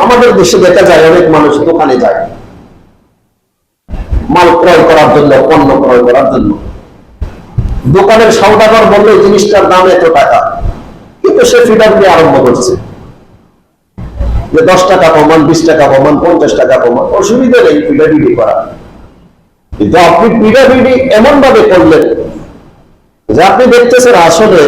আমাদের দেশে দেখা যায় অনেক মানুষ দোকানে যায় মাল ক্রয় করার জন্য, পণ্য ক্রয় করার জন্য। দোকানের সওদাগর বললে জিনিসটার দাম এত টাকা, কিন্তু সে ফিডার দিয়ে আরম্ভ করছে যে 10 টাকা কমান, 20 টাকা কমান, 50 টাকা কমান, অসুবিধা নেই পিডাপিডি করা। কিন্তু আপনি পিডাপিডি এমন ভাবে করলেন যে আপনি দেখতেছেন আসলে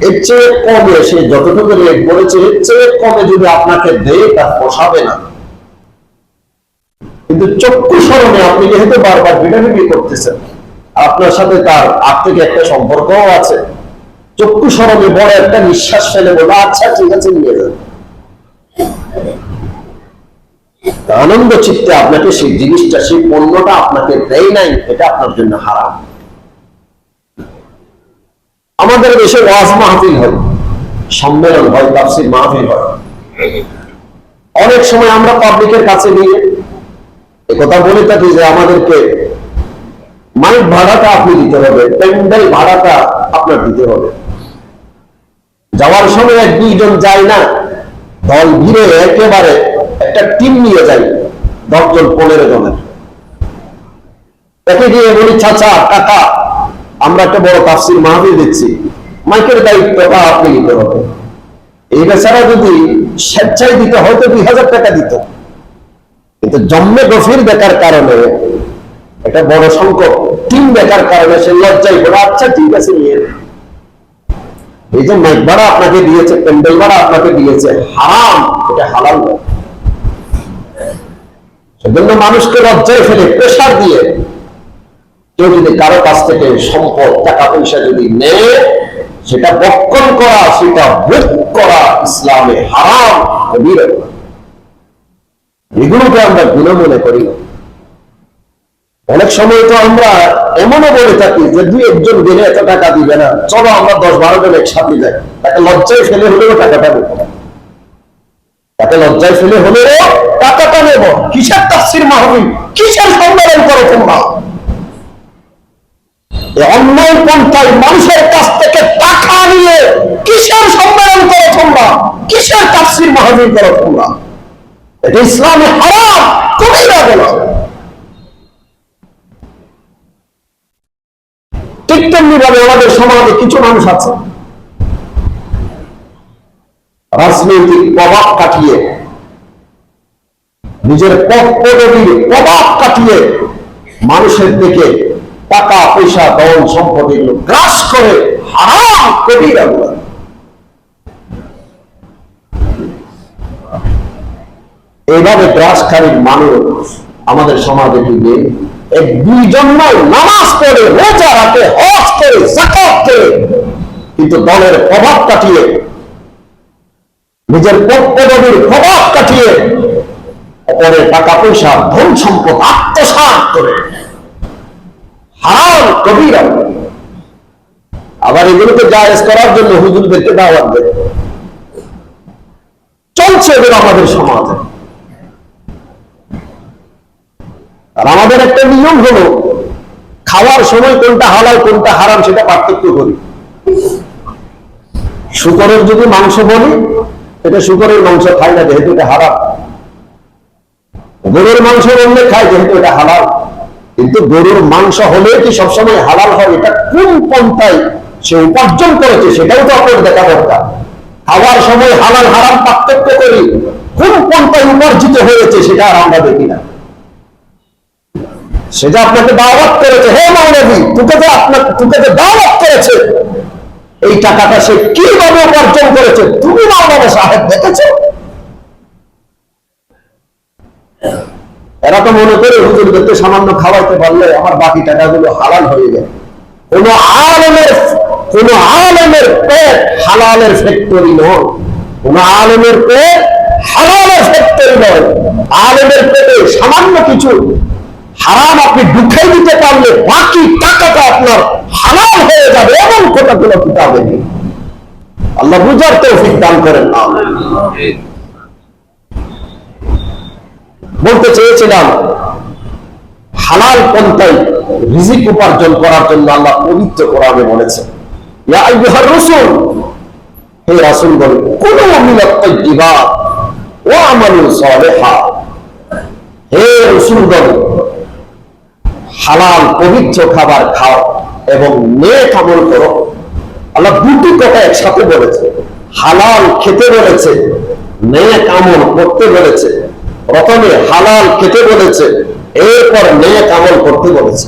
এর চেয়ে কমে, সে যতটুকু রেট বলেছে এর চেয়ে কমে যদি আপনাকে দেয় তা পোষাবে না। কিন্তু চক্ষু স্মরণে আপনি যেহেতু বারবার পিডাপিডি করতেছেন, আপনার সাথে তার আর্থিক একটা সম্পর্কও আছে, চক্ষু স্মরণে বড় একটা নিঃশ্বাস ফেলে বলো আচ্ছা ঠিক আছে নিয়ে যান। আনন্দ চিত্তে আপনাকে সেই জিনিসটা, সেই পণ্যটা আপনাকে দেয় নাই, এটা আপনার জন্য হারাম। আমাদের দেশে ওয়াজ মাহফিল হয়, সম্মেলন হয়, তাফসীর মাহফিল হয়। অনেক সময় আমরা পাবলিকের কাছে নিয়ে একথা বলে থাকি যে আমাদেরকে মাইক ভাড়াটা আপনি দিতে হবে, প্যান্ডেল ভাড়াটা আপনার দিতে হবে। যাওয়ার সময় 1-2 জন যায় না, দল ঘিরে একেবারে একটা টিম নিয়ে যায় 10 জন 15 জনের। তাকে গিয়ে বলি চাচা কাকা আমরা একটা বড় তাফসীর মাহফিল দিচ্ছি, মাইকের দায়িত্বটা আপনি নিতে হবে। এই বেচারা যদি স্বেচ্ছায় দিতে হয়তো 2000 টাকা দিত, কিন্তু জন্মে গভীর দেখার কারণে, একটা বড় সংখ্যক টিম দেখার কারণে সে লজ্জায় বলে আচ্ছা ঠিক আছে নিয়ে। এই যে মাইক ভাড়া আপনাকে দিয়েছে, প্যান্ডেল ভাড়া আপনাকে দিয়েছে, হারাম, এটা হালাল নয়। সেজন্য মানুষকে লজ্জায় ফেলে প্রেশার দিয়ে কেউ যদি কারো কাছ থেকে সম্পদ, টাকা পয়সা যদি নেয়, সেটা বক্ষণ করা, সেটা ভোগ করা ইসলামে হারাম, কবিরা। এগুলোকে আমরা গুনাহ মনে করি না। অনেক সময় তো আমরা এমনও বলে থাকি যে 2-1 জন গেলে এত টাকা দিবে না, চলো আমরা 10-12 জন একসাথে যাই। তাকে লজ্জায় ফেলে হলেও টাকাটা নেব, তাকে লজ্জায় ফেলে হলেও টাকাটা নেব। কিসের তাফসীর মাহফিল, কিসের সম্মেলন করো তোমরা? অন্যায় পন্থায় মানুষের কাছ থেকে টাকা নিয়ে কিসের সম্মেলন করো তোমরা? কিসের তাফসীর মাহফিল করো তোমরা? এটা ইসলামে হারাম, কবিরা গুনাহ। ঠিক তেমনি ভাবে আমাদের সমাজে কিছু মানুষ আছে রাজনৈতিক প্রভাব কাটিয়ে, নিজের পদবীর প্রভাব কাটিয়ে মানুষের দিকে টাকা পয়সা, ধন সম্পদ এগুলো গ্রাস করে হারাম, কবিরা গুনাহ। এইভাবে গ্রাসকারী মানুষ আমাদের সমাজে কিন্তু 1-2 জন নয়, নামাজ পড়ে, রোজা রাখে, হজ করে, যাকাত করে, কিন্তু দলের প্রভাব কাটিয়ে, নিজের পদবীর প্রভাব কাটিয়ে অপরের টাকা পয়সা, ধন সম্পদ আত্মসাৎ করে হারাম, কবিরা। আবার এগুলোকে জায়েজ করার জন্য হুজুরদেরকে দাওয়াত দেয়, চলছে এগুলো আমাদের সমাজে। আর আমাদের একটা নিয়ম হলো খাওয়ার সময় কোনটা হালাল কোনটা হারাম সেটা পার্থক্য করি। শূকরের যদি মাংস বলি, এটা শূকরের মাংস খাই না যেহেতু এটা হারাম। গরুর মাংস বললে খাই যেহেতু এটা হালাল। কিন্তু গরুর মাংস হলে কি সবসময় হালাল হয়? এটা কোন পন্থায় সে উপার্জন করেছে সেটাও তো আপনার দেখা দরকার। খাওয়ার সময় হালাল হারাম পার্থক্য করি, কোন পন্থায় উপার্জিত হয়েছে সেটা আর আমরা দেখি না। সেটা আপনাকে দাওয়াত করেছে, হে মাওলানা তোকে যে দাওয়াত করেছে, এই টাকাটা সে কিভাবে উপার্জন করেছে তুমি মাওলানা সাহেব দেখেছো? এরা তো মনে করে হুজুরদেরকে সামান্য খাওয়াইতে পারলে আমার বাকি টাকাগুলো হালাল হয়ে যায়। কোন আলেমের পেট হালালের ফ্যাক্টরি নয়, কোন আলেমের পেট হালালের ফ্যাক্টরি নয়। আলেমের পেটে সামান্য কিছু হারাম আপনি ঢুকাই দিতে পারলে বাকি টাকাটা আপনার হালাল হয়ে যাবে, এমন কথাগুলো কিতাবে নেই। আল্লাহ বুঝার তৌফিক দান করেন। বলতে চেয়েছিলাম হালাল পন্থায় রিজিক উপার্জন করার জন্য আল্লাহ পবিত্র কোরআনে বলেছেন, ইয়া আইয়ুহার রাসূল, হে রাসূল বলেন, কুলু মিনাত তাইয়্যিবাত ওয়ামালু সালিহা, হে রাসূলগণ হালাল পবিত্র খাবার খাও এবং নেক আমল করো। আল্লাহ দুটি কথা একসাথে বলেছে, হালাল খেতে বলেছে, নেক আমল করতে বলেছে। প্রথমে হালাল খেতে বলেছে, এরপর নেক আমল করতে বলেছে।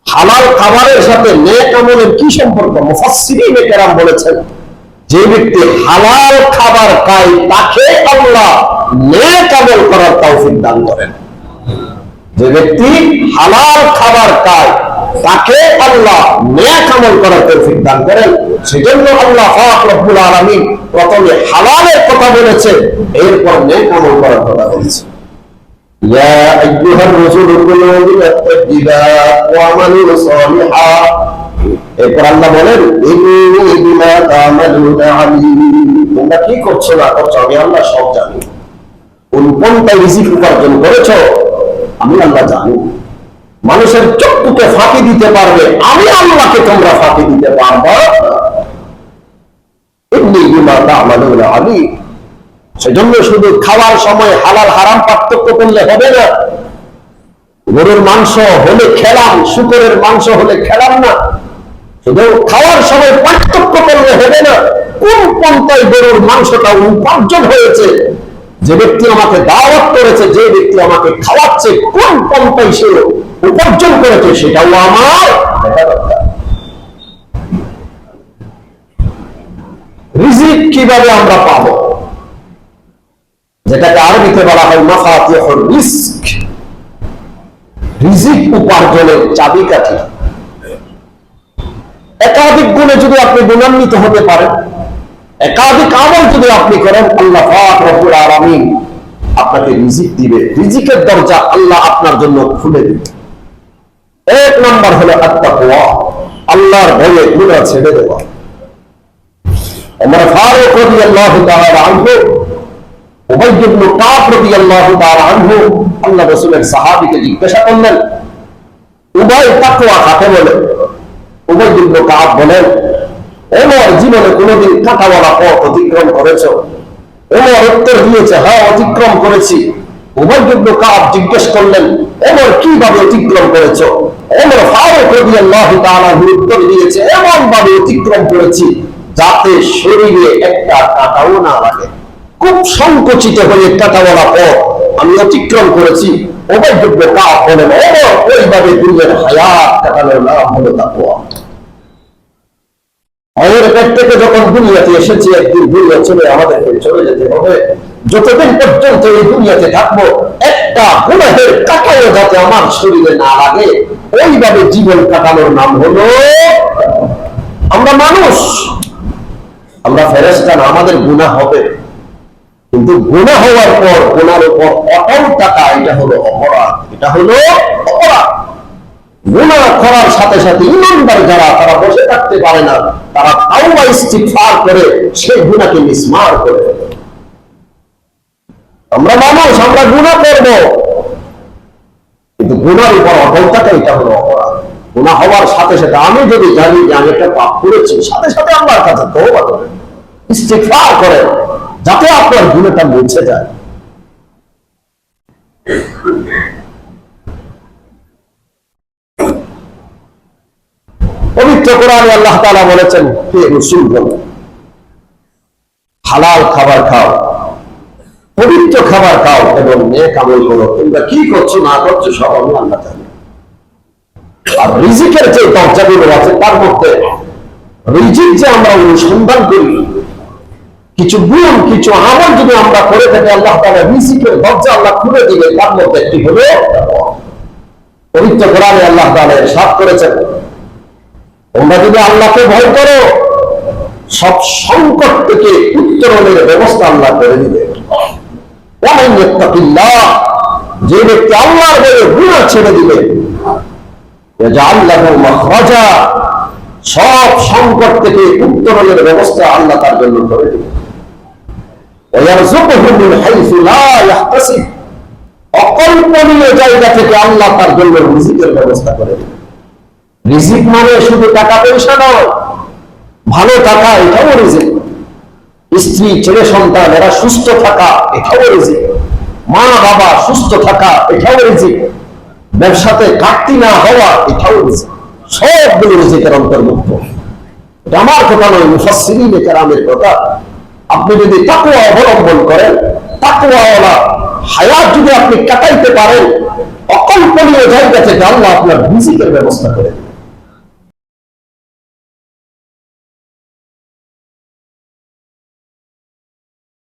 হালাল খাবারের সাথে নেক আমলের কি সম্পর্ক? মুফাসসিরিনে কেরাম বলেছেন, যে ব্যক্তি হালাল খাবার খায় তাকে আল্লাহ নেক আমল করার তৌফিক দান করেন। যে ব্যক্তি হালাল খাবার খায় তাকে আল্লাহ নেক আমল করার তৌফিক দান করেন। সেজন্য আল্লাহ পাক রব্বুল আলামিন প্রথমে হালালের কথা বলেছে, এরপর নেক আমল করার কথা বলেছে। ইয়া আইয়ুহার রাসূলু কুলু মিনাত তাইয়্যিবাত ওয়া আমালু সালিহা। এরপর আল্লাহ বলেন, ইন্নী বিমা তা'মালুনা আলীম। তোমরা কি করছো না করছো আমি আল্লাহ সব জানি। কোনটা রিজিক উপার্জন করেছো আমি আল্লাহ জানি। মানুষের চক্ষুকে ফাঁকি দিতে পারবে, আমি আল্লাহকে তোমরা ফাঁকি দিতে পারবে। ইন্নী বিমা তা'মালুনা আলীম। সেজন্য শুধু খাওয়ার সময় হালাল হারাম পার্থক্য করলে হবে না। গরুর মাংস হলে খেলাম, শুকরের মাংস হলে খেলাম না। শুধু খাওয়ার সময় পার্থক্য করলে হবে না। কোন পন্থায় গরুর মাংসটা উপার্জন হয়েছে, যে ব্যক্তি আমাকে দাওয়াত করেছে, যে ব্যক্তি আমাকে খাওয়াচ্ছে, কোন পন্থায় সে উপার্জন করেছে সেটাও আমার দেখা দরকার। রিজিক কিভাবে আমরা পাবো, যেটাকে আরবিতে বলা হয় মাফাতিহুর রিজক। রিজিক উপার্জনের চাবিকাঠি। একাধিক গুণে যদি আপনি গুণান্বিত হতে পারেন, একাধিক আমল যদি আপনি করেন, আল্লাহ পাক রব্বুল আলামিন আপনাকে রিজিক দিবে। রিজিকের দরজা আল্লাহ আপনার জন্য খুলে দিবে। এক নাম্বার হলো আত-তাকওয়া, আল্লাহর ভয়ে গুনাহ ছেড়ে দেওয়া। ওমর ফারুক রাদিয়াল্লাহু তাআলা আনহু, উবাই ইবনে কাব রাদিয়াল্লাহু তাআলা আনহু আল্লাহ রাসূলের সাহাবীকে জিজ্ঞাসা করলেন, উবাই তাকওয়া কাকে বলে? উবাই ইবনে কাব বলেন, ওমর জীবনে কোনোদিন কাঁটাওয়ালা পথ অতিক্রম করেছো? ওমর উত্তর দিয়েছে, হ্যাঁ অতিক্রম করেছি। উবাই ইবনে কাব জিজ্ঞেস করলেন, ওমর কিভাবে অতিক্রম করেছো? ওমর ফারুক রাদিয়াল্লাহু তাআলা উত্তর দিয়েছে, এমন ভাবে অতিক্রম করেছি যাতে শরীরে একটা কাঁটাও না লাগে। খুব সংকুচিত হয়ে কাঁটাওয়ালা পথ আমি অতিক্রম করেছি। উবাই ইবনে কাব বলেন, ওমর ওইভাবে দুনিয়ার হায়াত কাটানোর নাম হলো তাকওয়া। আমাদের পেট থেকে যখন দুনিয়াতে এসেছি, একদিন দুনিয়া চলে আমাদেরকে চলে যেতে হবে। যতদিন পর্যন্ত এই দুনিয়াতে থাকবো, একটা গুনাহের কাঁটাও যাতে আমার শরীরে না লাগে, ওইভাবে জীবন কাটানোর নাম হলো। আমরা মানুষ, আমরা ফেরেশতা না। আমাদের গুনাহ হবে, কিন্তু গুনাহ হওয়ার পর গুনার উপর অটল থাকা, এটা হলো অপরাধ। এটা হলো অপরাধ। গুনাহ করার সাথে সাথে ঈমানদার যারা, তারা বসে থাকতে পারে না, তারা তাওবা ইস্তিগফার করে সেই গুনাহকে মিসমার করে। আমরা মানুষ, আমরা গুনাহ করব, কিন্তু গুনার উপর অটল থাকা এটা হলো অপরাধ। গুনাহ হওয়ার সাথে সাথে আমি যদি জানি যে আমি একটা পাপ করেছি, সাথে সাথে আল্লাহর কাছে তওবা করেন, ইস্তিগফার করেন, যাতে আপনার গুনাহটা মুছে যায়। পবিত্র কোরআনে আল্লাহ তাআলা বলেছেন, হে রাসূলগণ হালাল খাবার খাও, পবিত্র খাবার খাও এবং নেক আমল করো। তোমরা কি করছো না করছো সব আমি আল্লাহ জানি। আর রিজিকের যে দরজাগুলো আছে, তার মধ্যে রিজিক যে আমরা অনুসন্ধান করি, কিছু গুণ কিছু আমল যদি আমরা করে থাকি, আল্লাহ তাআলা রিজিকের দরজা আল্লাহ খুলে দিবে। তার মধ্যে একটি হলো পবিত্র কোরআনে আল্লাহ তাআলা ইরশাদ করেছেন, তোমরা যদি আল্লাহকে ভয় করো, সব সংকট থেকে উত্তরণের ব্যবস্থা আল্লাহ করে দিবে। ওয়ামান ইয়াত্তাকিল্লাহ, যে ব্যক্তি আল্লাহর ভয়ে গুনাহ ছেড়ে দিবে, ইয়াজআল লাহু মাখরাজা, সব সংকট থেকে উত্তরণের ব্যবস্থা আল্লাহ তার জন্য করে দিবে। ওয়া ইয়ারযুকুহু মিন হাইসু লা ইয়াহতাসিব, অকল্পনীয় জায়গা থেকে আল্লাহ তার জন্য রিজিকের ব্যবস্থা করে দিবে। রিজিক মানে শুধু টাকা পয়সা নয়, ভালো টাকা, এটাও রিজিক। স্ত্রী ছেলে সন্তান এরা সুস্থ থাকা এটাও রিজিক, মা বাবা সুস্থ থাকা এটাও রিজিক, ব্যবসাতে ঘাটতি না হওয়া এটাও রিজিক, সবগুলো রিজিকের অন্তর্ভুক্ত। এটা আমার কথা নয়, মুফাসসিরিনে কেরামের কথা। আপনি যদি তাকওয়া অবলম্বন করেন, তাকওয়াওয়ালা হায়াত যদি আপনি কাটাইতে পারেন, অকল্পনীয় জায়গা থেকে আল্লাহ আপনার রিজিকের ব্যবস্থা করে।